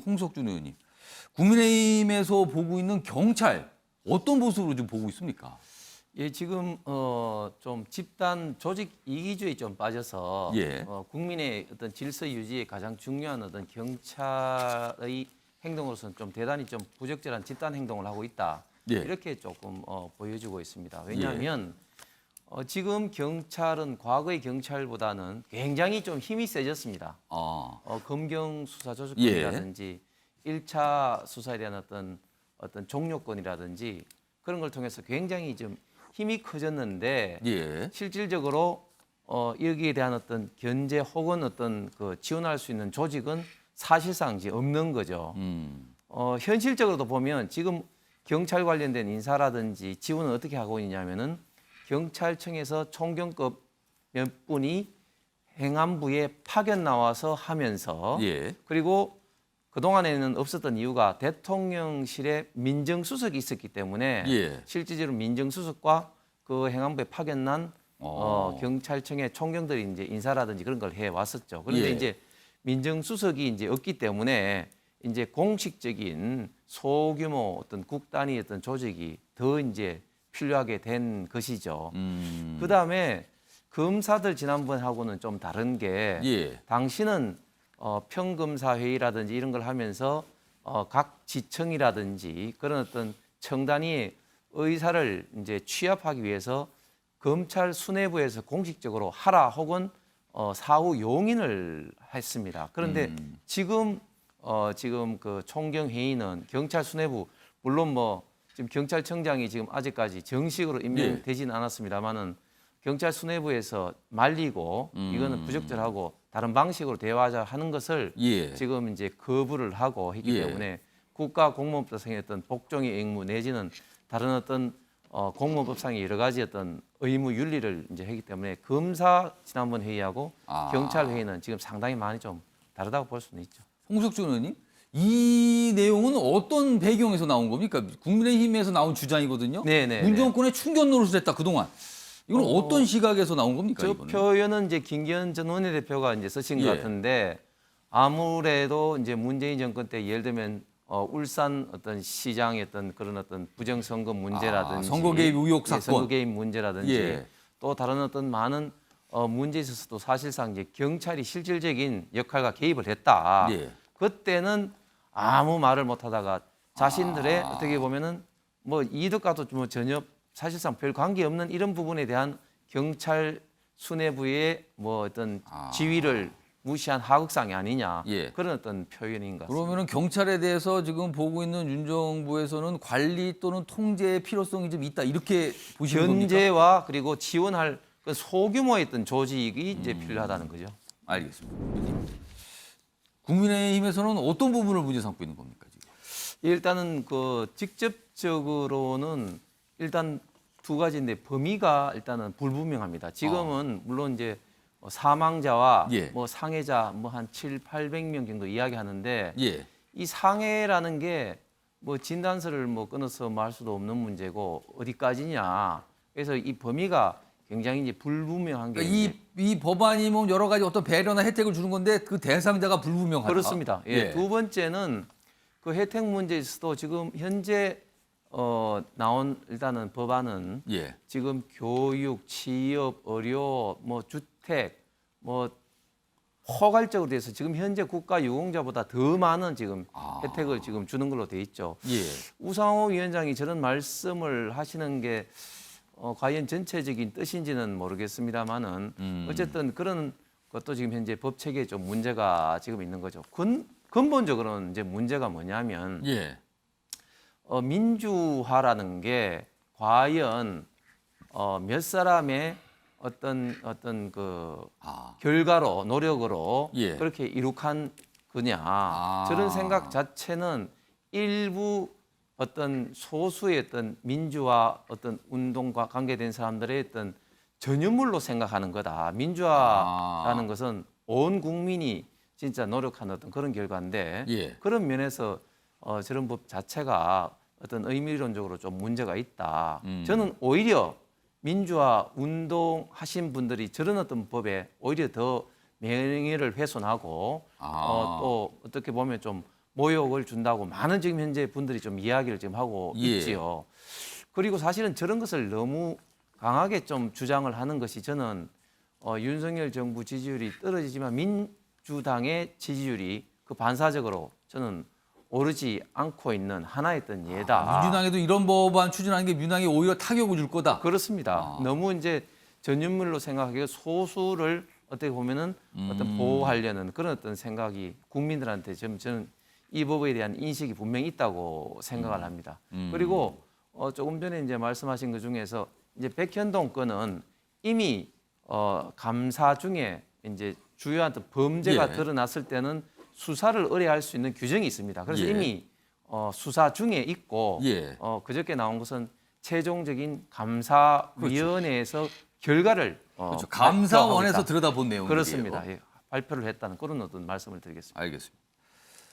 홍석준 의원님, 국민의힘에서 보고 있는 경찰 어떤 모습으로 좀 보고 있습니까? 예, 지금 좀 집단 조직 이기주의에 좀 빠져서 예. 국민의 어떤 질서 유지에 가장 중요한 어떤 경찰의 행동으로서는 좀 대단히 좀 부적절한 집단 행동을 하고 있다. 예. 이렇게 조금 보여지고 있습니다. 왜냐하면 지금 경찰은 과거의 경찰보다는 굉장히 좀 힘이 세졌습니다. 검경 수사 조직권이라든지 1차 수사에 대한 어떤 종료권이라든지 그런 걸 통해서 굉장히 좀 힘이 커졌는데 예. 실질적으로 여기에 대한 어떤 견제 혹은 어떤 그 지원할 수 있는 조직은 사실상 이제 없는 거죠. 현실적으로도 보면 지금 경찰 관련된 인사라든지 지원은 어떻게 하고 있냐면은 경찰청에서 총경급 몇 분이 행안부에 파견 나와서 하면서 예. 그리고 그동안에는 없었던 이유가 대통령실에 민정수석이 있었기 때문에 예. 실질적으로 민정수석과 그 행안부에 파견난 경찰청의 총경들이 이제 인사라든지 그런 걸 해 왔었죠. 그런데 예. 이제 민정수석이 이제 없기 때문에 이제 공식적인 소규모 어떤 국단위 어떤 조직이 더 이제 필요하게 된 것이죠. 그 다음에 검사들 지난번하고는 좀 다른 게 예. 당시는 평검사 회의라든지 이런 걸 하면서 각 지청이라든지 그런 어떤 청단위 의사를 이제 취합하기 위해서 검찰 수뇌부에서 공식적으로 하라 혹은 사후 용인을 했습니다. 그런데 지금 그 총경 회의는 경찰 수뇌부 물론 뭐 지금 경찰청장이 지금 아직까지 정식으로 임명되지는 않았습니다만은 경찰 수뇌부에서 말리고 이거는 부적절하고 다른 방식으로 대화하자 하는 것을 예. 지금 이제 거부를 하고 했기 예. 때문에 국가공무원법상의 어떤 복종의 의무 내지는 다른 어떤 공무원법상의 여러 가지 어떤 의무 윤리를 이제 했기 때문에 검사 지난번 회의하고 경찰 회의는 지금 상당히 많이 좀 다르다고 볼 수는 있죠. 홍석준 의원님, 이 내용은 어떤 배경에서 나온 겁니까? 국민의힘에서 나온 주장이거든요. 네네. 문정권의 충견 노릇을 했다 그동안. 이건 어떤 시각에서 나온 겁니까? 저 이거는? 표현은 이제 김기현 전 원내대표가 이제 쓰신 것 예. 같은데 아무래도 이제 문재인 정권 때 예를 들면 울산 어떤 시장의 어떤 그런 어떤 부정선거 문제라든지 선거 개입 의혹 사건. 선거 개입 문제라든지 예. 또 다른 어떤 많은 문제에 있어서도 사실상 이제 경찰이 실질적인 역할과 개입을 했다. 예. 그때는 아무 말을 못 하다가 자신들의 어떻게 보면은 뭐 이득과도 뭐 전혀 사실상 별 관계없는 이런 부분에 대한 경찰 수뇌부의 뭐 어떤 지위를 무시한 하극상이 아니냐 예. 그런 어떤 표현인 것 같습니다. 그러면은 경찰에 대해서 지금 보고 있는 윤 정부에서는 관리 또는 통제의 필요성이 좀 있다 이렇게 보시는 겁니까? 견제와 그리고 지원할 그 소규모의 어떤 조직이 이제 필요하다는 거죠. 알겠습니다. 국민의힘에서는 어떤 부분을 문제 삼고 있는 겁니까 지금? 일단은 그 직접적으로는 일단 두 가지인데 범위가 일단은 불분명합니다. 지금은 물론 이제 사망자와 예. 뭐 상해자 뭐 한 700~800명 정도 이야기하는데 예. 이 상해라는 게 뭐 진단서를 뭐 끊어서 말 수도 없는 문제고 어디까지냐. 그래서 이 범위가 굉장히 이제 불분명한 게 그러니까 이 법안이 뭐 여러 가지 어떤 배려나 혜택을 주는 건데 그 대상자가 불분명하다. 그렇습니다. 예. 두 번째는 그 혜택 문제에서도 지금 현재 나온 일단은 법안은 예. 지금 교육, 취업, 의료, 뭐 주택, 뭐 포괄적으로 돼서 지금 현재 국가 유공자보다 더 많은 지금 혜택을 지금 주는 걸로 돼 있죠. 예. 우상호 위원장이 저런 말씀을 하시는 게 과연 전체적인 뜻인지는 모르겠습니다만은 어쨌든 그런 것도 지금 현재 법 체계에 좀 문제가 지금 있는 거죠. 근본적으로는 이제 문제가 뭐냐면 예. 민주화라는 게 과연 몇 사람의 어떤 그 결과로 노력으로 예. 그렇게 이룩한 거냐 저런 생각 자체는 일부 어떤 소수의 어떤 민주화 어떤 운동과 관계된 사람들의 어떤 전유물로 생각하는 거다. 민주화라는 것은 온 국민이 진짜 노력한 어떤 그런 결과인데 예. 그런 면에서 저런 법 자체가 어떤 의미론적으로 좀 문제가 있다. 저는 오히려 민주화 운동하신 분들이 저런 어떤 법에 오히려 더 명예를 훼손하고 또 어떻게 보면 좀 모욕을 준다고 많은 지금 현재 분들이 좀 이야기를 지금 하고 예. 있지요. 그리고 사실은 저런 것을 너무 강하게 좀 주장을 하는 것이 저는 윤석열 정부 지지율이 떨어지지만 민주당의 지지율이 그 반사적으로 저는 오르지 않고 있는 하나의 어떤 예다. 민주당에도 이런 법안 추진하는 게 민주당이 오히려 타격을 줄 거다. 그렇습니다. 너무 이제 전륜물로 생각하기가 소수를 어떻게 보면은 어떤 보호하려는 그런 어떤 생각이 국민들한테 저는 이 법에 대한 인식이 분명히 있다고 생각을 합니다. 그리고 조금 전에 이제 말씀하신 것 중에서 이제 백현동 건은 이미 감사 중에 이제 주요한 어떤 범죄가 예. 드러났을 때는 수사를 의뢰할 수 있는 규정이 있습니다. 그래서 예. 이미 수사 중에 있고 예. 그저께 나온 것은 최종적인 감사위원회에서 결과를 그렇죠. 감사원에서 발표하고 있다. 들여다본 내용이에요. 그렇습니다. 예, 발표를 했다는 그런 어떤 말씀을 드리겠습니다. 알겠습니다.